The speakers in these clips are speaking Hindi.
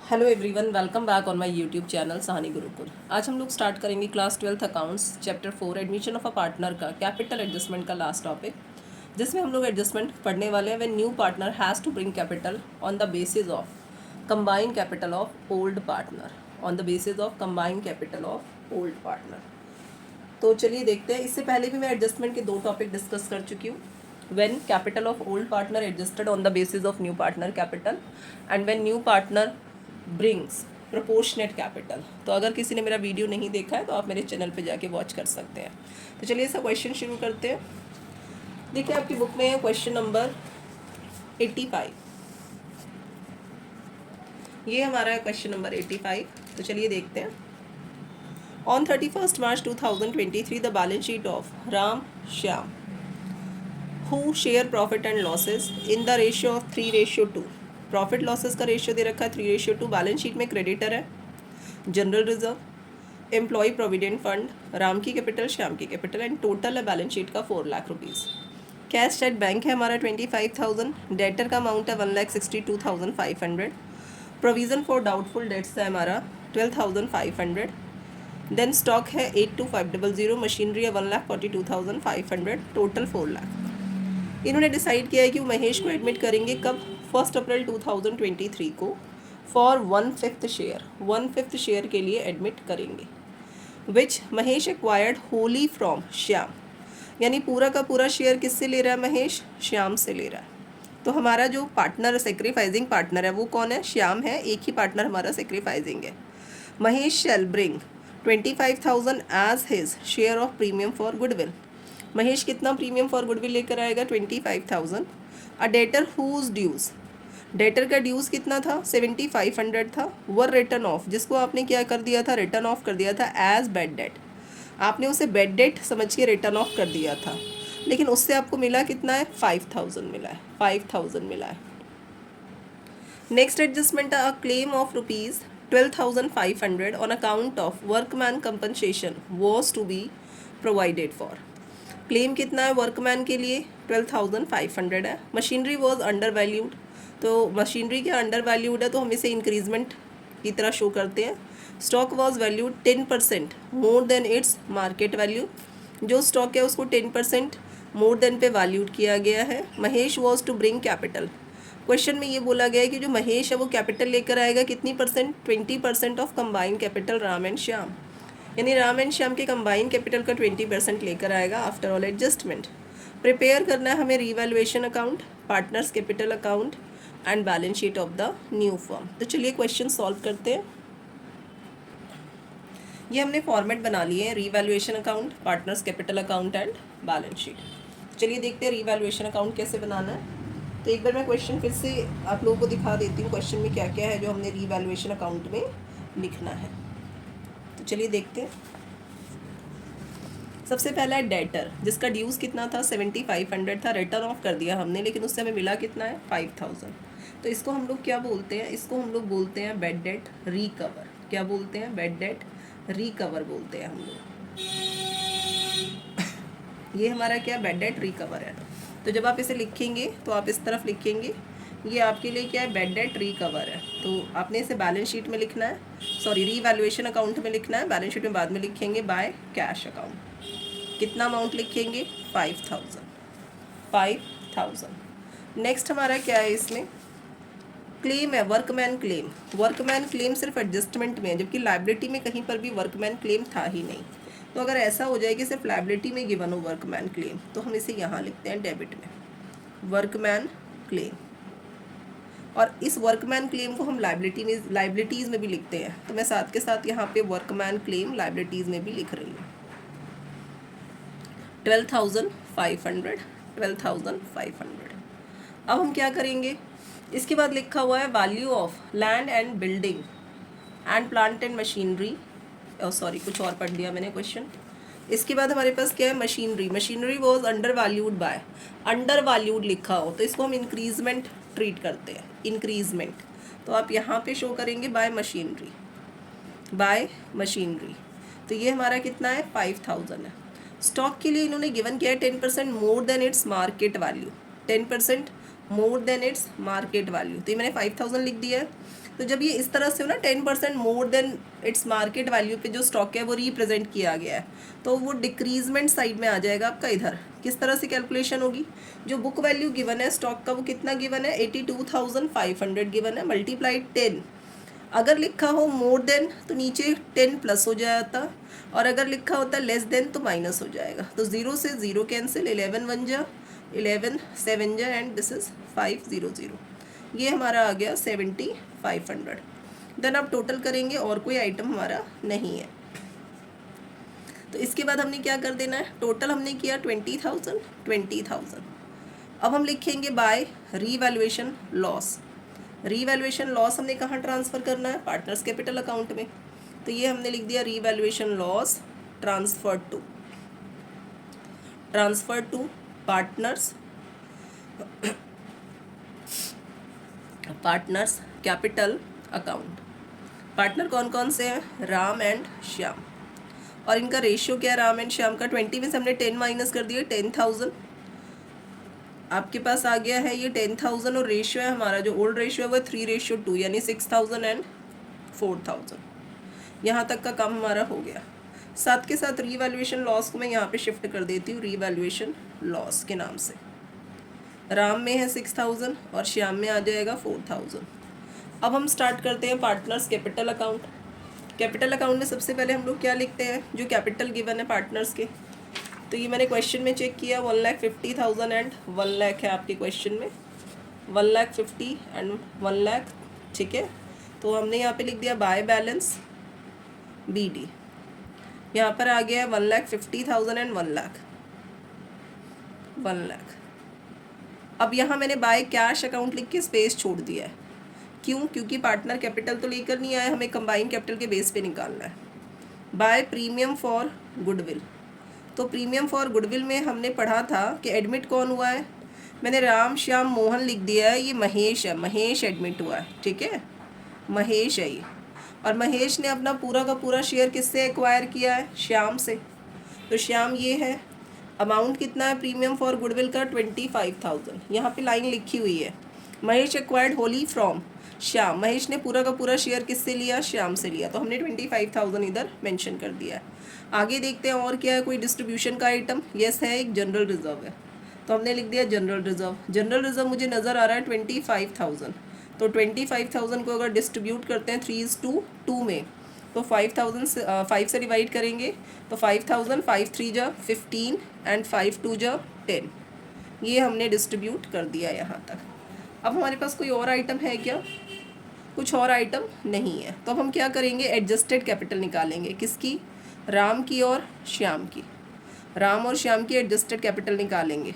Hello everyone, welcome back on my YouTube channel Sahani Gurukul. आज हम लोग स्टार्ट करेंगे class 12th accounts chapter 4 admission of a partner का कैपिटल एडजस्टमेंट का लास्ट टॉपिक, जिसमें हम लोग एडजस्टमेंट पढ़ने वाले हैं when new partner has to bring capital on the basis of combined capital of old partner, on the basis of combined capital of old partner. तो चलिए देखते हैं। इससे पहले भी मैं एडजस्टमेंट के 2 टॉपिक डिस्कस कर चुकी हूँ। When capital of old partner adjusted on the basis of new partner capital and when new partner brings proportionate capital. तो अगर किसी ने मेरा वीडियो नहीं देखा है तो आप मेरे चैनल पे जाके वॉच कर सकते हैं। तो चलिए इसका क्वेश्चन शुरू करते हैं। देखिए आपकी बुक में है क्वेश्चन नंबर 85। ये हमारा है क्वेश्चन नंबर 85। तो चलिए देखते हैं। On 31st March 2023 the balance sheet of Ram Shyam who share profit and losses in the ratio of 3:2। Profit losses का रेशियो दे रखा है 3:2। बैलेंस शीट में क्रेडिटर है general reserve, employ provident fund, Ram की कैपिटल, श्याम की कैपिटल एंड टोटल है बैलेंस शीट का 4 lakh rupees. Cash at bank है हमारा 25,000। डेटर का अमाउंट है 1,62,500। प्रोविज़न फॉर डाउटफुल डेट्स है हमारा 12,500। देन स्टॉक है 82,500। मशीनरी है 1,42,500। टोटल 4 लाख। इन्होंने डिसाइड किया है कि वो महेश को एडमिट करेंगे कब? 1 अप्रैल 2023 को फॉर 1/5 शेयर, 1/5 शेयर के लिए एडमिट करेंगे। विच महेश एक्वायर्ड होली फ्रॉम श्याम, यानी पूरा का पूरा शेयर किससे ले रहा है महेश? श्याम से ले रहा है। तो हमारा जो पार्टनर सेक्रीफाइजिंग पार्टनर है वो कौन है? श्याम है। एक ही पार्टनर हमारा सेक्रीफाइजिंग है। Mahesh shall bring 25,000 as his share of premium for goodwill. Mahesh कितना प्रीमियम फॉर गुडविल लेकर आएगा? 25,000। A debtor whose dues, debtor का ड्यूज कितना था? 7,500 था। वर रिटर्न ऑफ, जिसको आपने क्या कर दिया था? रिटर्न ऑफ कर दिया था एज बैड डेट। आपने उसे बैड डेट समझ के रिटर्न ऑफ कर दिया था, लेकिन उससे आपको मिला कितना है? 5,000 मिला है, 5,000 मिला है। Next adjustment a claim of rupees 12,500 on account of workman compensation was to be provided for. Claim कितना है वर्कमैन के लिए? 12,500 है। मशीनरी वॉज अंडर वैल्यूड, तो मशीनरी क्या अंडर वैल्यूड है तो हम इसे इंक्रीजमेंट की तरह शो करते हैं। Stock was valued 10% more than its market value, जो स्टॉक है उसको 10% मोर देन पे वैल्यूड किया गया है। Mahesh was to bring capital, question में ये बोला गया है कि जो महेश है वो कैपिटल लेकर आएगा कितनी percent? 20% of combined capital Ram and Shyam, यानी राम एंड श्याम के कंबाइंड कैपिटल का 20% लेकर आएगा आफ्टर ऑल एडजस्टमेंट। प्रिपेयर करना है हमें revaluation account, partners capital account and balance sheet of the new firm. तो चलिए क्वेश्चन सॉल्व करते हैं। ये हमने फॉर्मेट बना लिए हैं, revaluation account, partners capital account and balance sheet. चलिए देखते हैं रीवैल्यूएशन अकाउंट कैसे बनाना है। तो एक बार मैं क्वेश्चन फिर से आप लोगों को दिखा देती हूँ, क्वेश्चन में क्या क्या है जो हमने रीवैल्यूएशन अकाउंट में लिखना है। तो चलिए देखते हैं। सबसे पहला है डेटर, जिसका ड्यूज़ कितना था? 7,500 था। रिटर्न ऑफ कर दिया हमने, लेकिन उससे हमें मिला कितना है? 5,000। तो इसको हम लोग क्या बोलते हैं? इसको हम लोग बोलते हैं बैड डेट रिकवर। क्या बोलते हैं? बैड डेट रिकवर बोलते हैं हम लोग। ये हमारा क्या? बैड डेट रिकवर है। तो जब आप इसे लिखेंगे तो आप इस तरफ लिखेंगे, ये आपके लिए क्या है? बैड डेट रिकवर है। तो आपने इसे बैलेंस शीट में लिखना है, सॉरी रीवैल्यूएशन अकाउंट में लिखना है। बैलेंस शीट में बाद में लिखेंगे बाय कैश अकाउंट। कितना अमाउंट लिखेंगे? 5,000, 5,000। नेक्स्ट हमारा क्या है? इसमें क्लेम है वर्कमैन क्लेम। वर्कमैन क्लेम सिर्फ एडजस्टमेंट में है, जबकि लाइबिलिटी में कहीं पर भी वर्कमैन क्लेम था ही नहीं। तो अगर ऐसा हो जाए कि सिर्फ लाइबिलिटी में गिवन हो वर्कमैन क्लेम, तो हम इसे यहाँ लिखते हैं डेबिट में, वर्कमैन क्लेम। और इस वर्कमैन क्लेम को हम लाइबिलिटीज़ में भी लिखते हैं। तो मैं साथ के साथ यहाँ पे वर्कमैन क्लेम लाइबिलिटीज़ में भी लिख रही हूँ। 12,500, 12,500। अब हम क्या करेंगे? इसके बाद लिखा हुआ है value of land and building and plant and machinery, sorry कुछ और पढ़ दिया मैंने क्वेश्चन। इसके बाद हमारे पास क्या है? Machinery. Machinery was under valued bye, under valued लिखा हो तो इसको हम इंक्रीजमेंट ट्रीट करते हैं, इंक्रीजमेंट। तो आप यहाँ पे शो करेंगे बाय मशीनरी, बाय मशीनरी। तो ये हमारा कितना है? 5,000 है। स्टॉक के लिए इन्होंने गिवन किया है 10% more than its market value, 10% more than its market value, तो ये मैंने 5000 लिख दिया है। तो जब ये इस तरह से हो ना 10% more than its market value पे जो स्टॉक है वो रिप्रेजेंट किया गया है, तो वो डिक्रीजमेंट साइड में आ जाएगा आपका इधर। किस तरह से कैलकुलेशन होगी, जो बुक वैल्यू गिवन है स्टॉक का वो कितना गिवन है 82,500 गिवन है, मल्टीप्लाइड 10। अगर लिखा हो मोर देन तो नीचे 10 प्लस हो जाता, और अगर लिखा होता लेस देन तो माइनस हो जाएगा। तो 0 से 0 कैंसिल, 11 1 जा 11 7 जा एंड दिस इज 500, ये हमारा आ गया 7500। देन आप टोटल करेंगे और कोई आइटम हमारा नहीं है। तो इसके बाद हमने क्या कर देना है, टोटल हमने किया 20,000। अब हम लिखेंगे by revaluation loss. Revaluation loss हमने कहाँ ट्रांसफ़र करना है, पार्टनर्स कैपिटल अकाउंट में। तो ये हमने लिख दिया revaluation loss transfer to partners capital account. Partner कौन कौन से हैं, राम एंड श्याम, और इनका रेशियो क्या है राम एंड श्याम का, 20 में से हमने 10 माइनस कर दिया 10,000, आपके पास आ गया है ये 10,000, और रेशियो है हमारा जो ओल्ड रेशियो है वो 3:2, यानी 6,000 एंड 4,000। यहाँ तक का काम हमारा हो गया। साथ के साथ रीवैल्यूएशन लॉस को मैं यहाँ पे शिफ्ट कर देती हूँ रीवैल्यूएशन लॉस के नाम से। राम में है 6,000 और श्याम में आ जाएगा 4,000। अब हम स्टार्ट करते हैं partners capital account. Capital account में सबसे पहले हम लोग क्या लिखते हैं, जो कैपिटल गिवन है पार्टनर्स के। तो ये मैंने क्वेश्चन में चेक किया 1,50,000 एंड 1 लाख है आपके क्वेश्चन में, 1,50,000 एंड 1 लाख, ठीक है। तो हमने यहाँ पे लिख दिया बाय बैलेंस BD, यहाँ पर आ गया 1,50,000 एंड 1 लाख। अब यहाँ मैंने बाय कैश अकाउंट लिख के स्पेस छोड़ दिया है, क्यों, क्योंकि पार्टनर कैपिटल तो लेकर नहीं आया, हमें कंबाइन कैपिटल के बेस पे निकालना है। बाय प्रीमियम फॉर गुडविल, तो प्रीमियम फॉर गुडविल में हमने पढ़ा था कि एडमिट कौन हुआ है, मैंने राम श्याम मोहन लिख दिया है, ये महेश है, महेश एडमिट हुआ है, ठीक है, महेश है ये। और महेश ने अपना पूरा का पूरा शेयर किससे एक्वायर किया है, श्याम से। तो श्याम ये है, अमाउंट कितना है प्रीमियम फॉर गुडविल का 25,000, यहाँ पे लाइन लिखी हुई है। महेश एक्वायर्ड होली फ्रॉम श्याम, महेश ने पूरा का पूरा शेयर किससे लिया, श्याम से लिया, तो हमने 25,000 इधर मेंशन कर दिया है। आगे देखते हैं और क्या है, कोई डिस्ट्रीब्यूशन का आइटम, यस है, एक जनरल रिजर्व है, तो हमने लिख दिया जनरल रिजर्व। जनरल रिजर्व मुझे नज़र आ रहा है 25,000, तो 25,000 को अगर डिस्ट्रीब्यूट करते हैं 3:2 में, तो 5,000 से 5 से डिवाइड करेंगे तो 5,000, 5 3 जा 15 एंड 5 2 जा 10, ये हमने डिस्ट्रीब्यूट कर दिया यहाँ तक। अब हमारे पास कोई और आइटम है क्या, कुछ और आइटम नहीं है, तो अब हम क्या करेंगे, एडजस्टेड कैपिटल निकालेंगे, किसकी, राम की और श्याम की। राम और श्याम की एडजस्टेड कैपिटल निकालेंगे,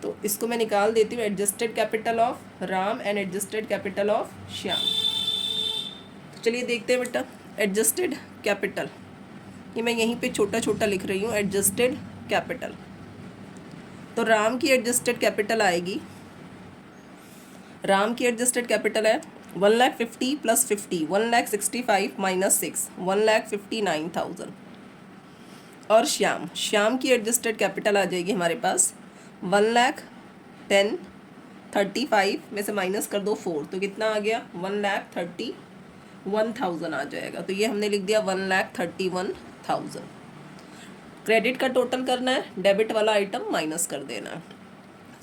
तो इसको मैं निकाल देती हूँ, adjusted capital of Ram and adjusted capital of Shyam. तो चलिए देखते हैं बेटा, एडजस्टेड कैपिटल, ये मैं यहीं पे छोटा छोटा लिख रही हूँ, एडजस्टेड कैपिटल। तो राम की एडजस्टेड कैपिटल आएगी, राम की एडजस्टेड कैपिटल है 1,50,000 प्लस 50, 1,65,000 माइनस 6, 1,59,000। और श्याम की एडजस्टेड कैपिटल आ जाएगी हमारे पास 1,10,000, 35 में से माइनस कर दो 4, तो कितना आ गया 1,31,000 आ जाएगा। तो ये हमने लिख दिया 1,31,000। क्रेडिट का टोटल करना है, डेबिट वाला आइटम माइनस कर देना है।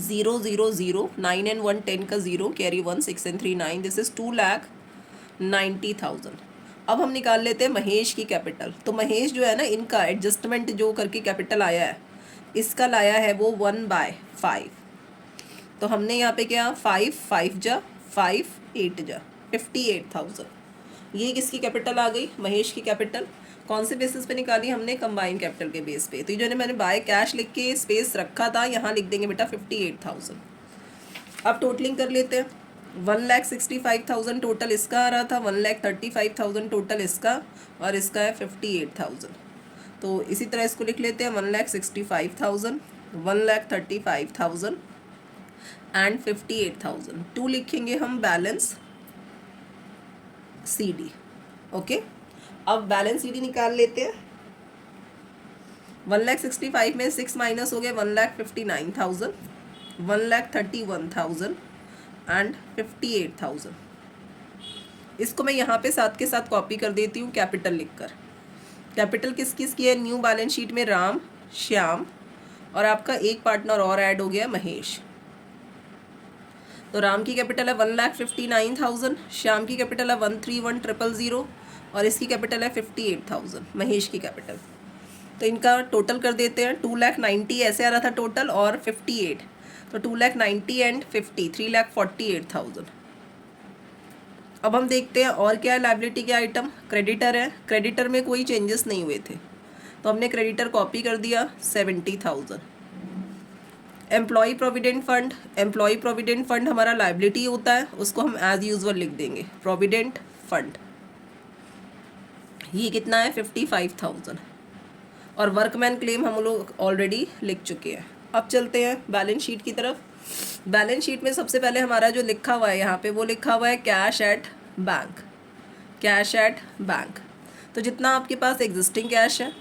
0 0 0 9 and 1 10 का 0, कैरी 1 6 and 3 9, दिस इज 2,90,000। अब हम निकाल लेते हैं महेश की कैपिटल। तो महेश जो है ना, इनका एडजस्टमेंट जो करके कैपिटल आया है, इसका लाया है वो 1/5, तो हमने यहाँ पे क्या 5 5 जा 5 8 जा 58,000, ये किसकी कैपिटल आ गई, महेश की कैपिटल। कौन से बेसिस पे निकाली हमने, कंबाइन कैपिटल के बेस पे। तो ये जो मैंने बाय कैश लिख के स्पेस रखा था, यहाँ लिख देंगे बेटा 58,000। अब टोटलिंग कर लेते हैं, 1,65,000 टोटल इसका आ रहा था, 1,35,000 टोटल इसका, और इसका है 58,000। तो इसी तरह इसको लिख लेते हैं 1,65,000, 1,35,000 एंड 58,000। 2 लिखेंगे हम बैलेंस CD, ओके। अब बैलेंस CD निकाल लेते हैं, 1,65,000 में 6 माइनस हो गया 1,59,000, 1,31,000 एंड 58,000। इसको मैं यहाँ पे साथ के साथ कॉपी कर देती हूँ कैपिटल लिखकर। कैपिटल किस किस की है न्यू बैलेंस शीट में? राम, श्याम और आपका एक पार्टनर और ऐड हो गया महेश। तो राम की कैपिटल है 1,59,000, श्याम की कैपिटल है 131,000 और इसकी कैपिटल है 58,000 महेश की कैपिटल। तो इनका टोटल कर देते हैं। 2,90,000 ऐसे आ रहा था टोटल और 58, तो 2,90,000 एंड 50 3,48,000। अब हम देखते हैं और क्या है लायबिलिटी के आइटम। क्रेडिटर है, क्रेडिटर में कोई चेंजेस नहीं हुए थे तो हमने क्रेडिटर कॉपी कर दिया 70,000। Employ provident fund, employ provident fund हमारा लायबिलिटी होता है, उसको हम एज यूजुअल लिख देंगे प्रोविडेंट फंड। ये कितना है? 55,000। और वर्कमैन क्लेम हम लोग ऑलरेडी लिख चुके हैं। अब चलते हैं बैलेंस शीट की तरफ। बैलेंस शीट में सबसे पहले हमारा जो लिखा हुआ है यहाँ पे वो लिखा हुआ है cash at bank, cash at bank. तो जितना आपके पास एग्जिस्टिंग कैश है,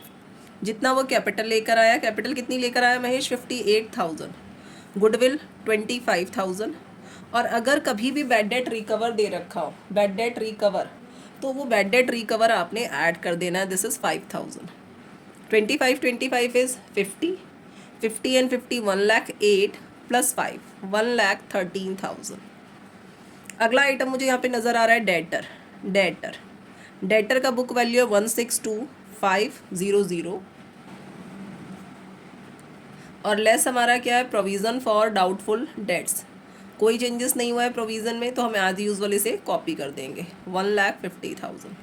जितना वो कैपिटल लेकर आया, कैपिटल कितनी लेकर आया महेश? 58,000, गुडविल 25,000। और अगर कभी भी बैड डेट रिकवर दे रखा हो, बैड डेट रिकवर, तो वो बैड डेट रिकवर आपने ऐड कर देना है। This is 5,000। 25 is 50, 50 and 50 1,08,000 plus 5 1,13,000। अगला आइटम मुझे यहाँ पे नज़र आ रहा है डेटर। डेटर, डेटर का बुक वैल्यू है 162,500 और लेस हमारा क्या है? Provision for doubtful debts. कोई चेंजेस नहीं हुआ है प्रोविज़न में, तो हम एज यूजुअल इसे कॉपी कर देंगे 1,50,000।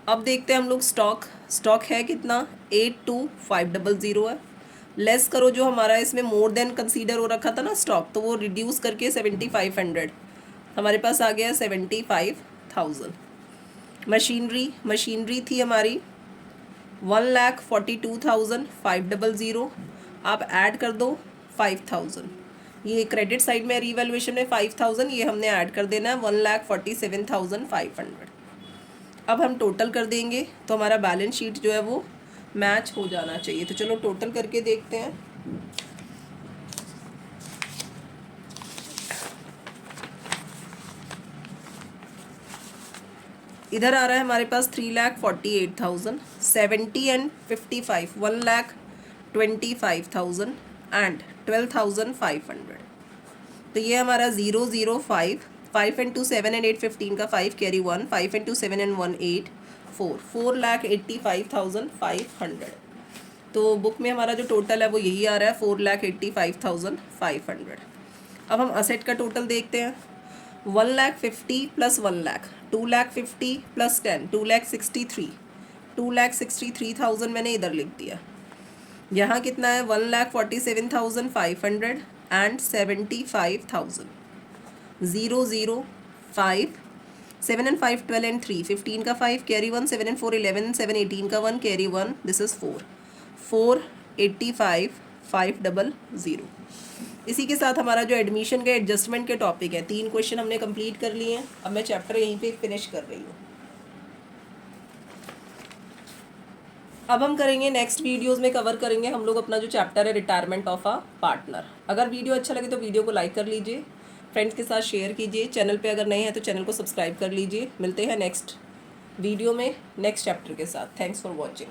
अब देखते हैं हम लोग स्टॉक। स्टॉक है कितना? 82,500 है। लेस करो जो हमारा इसमें मोर देन कंसीडर हो रखा था ना स्टॉक, तो वो रिड्यूस करके 7,500 हमारे पास आ गया 75,000। मशीनरी, मशीनरी थी हमारी 1,42,500। आप ऐड कर दो 5,000। ये क्रेडिट साइड में रीवैल्यूएशन में 5,000, ये हमने ऐड कर देना है 1,47,500। अब हम टोटल कर देंगे तो हमारा बैलेंस शीट जो है वो मैच हो जाना चाहिए। तो चलो टोटल करके देखते हैं। इधर आ रहा है हमारे पास 3,48,000, 70 एंड 55 1,25,000 एंड 12,500। तो ये हमारा 005, 5 एंड 2 7 एंड 8 15 का 5 कैरी 1, 5 एंड 2 7 एंड 1 8 4, 4,85,500। तो बुक में हमारा जो टोटल है वो यही आ रहा है 4,85,500। अब हम असेट का टोटल देखते हैं। 1,50,000 प्लस 1,00,000, 2,50,000 प्लस 10, 2,63,000, 2,63,000 मैंने इधर लिख दिया। यहाँ कितना है? 1,47,500 एंड 75,000। 005, 7 एंड 5 12 एंड 3 15 का 5 कैरी 1, 7 एंड 4 11, 7 18 का 1 कैरी 1, दिस इज़ 4, 4,85,500। इसी के साथ हमारा जो एडमिशन के एडजस्टमेंट के टॉपिक है, 3 क्वेश्चन हमने कंप्लीट कर लिए हैं। अब मैं चैप्टर यहीं पे फिनिश कर रही हूँ। अब हम करेंगे नेक्स्ट वीडियोस में कवर करेंगे हम लोग अपना जो चैप्टर है रिटायरमेंट ऑफ अ पार्टनर। अगर वीडियो अच्छा लगे तो वीडियो को लाइक कर लीजिए, फ्रेंड्स के साथ शेयर कीजिए, चैनल पे अगर नए हैं तो चैनल को सब्सक्राइब कर लीजिए। मिलते हैं नेक्स्ट वीडियो में नेक्स्ट चैप्टर के साथ। Thanks for watching.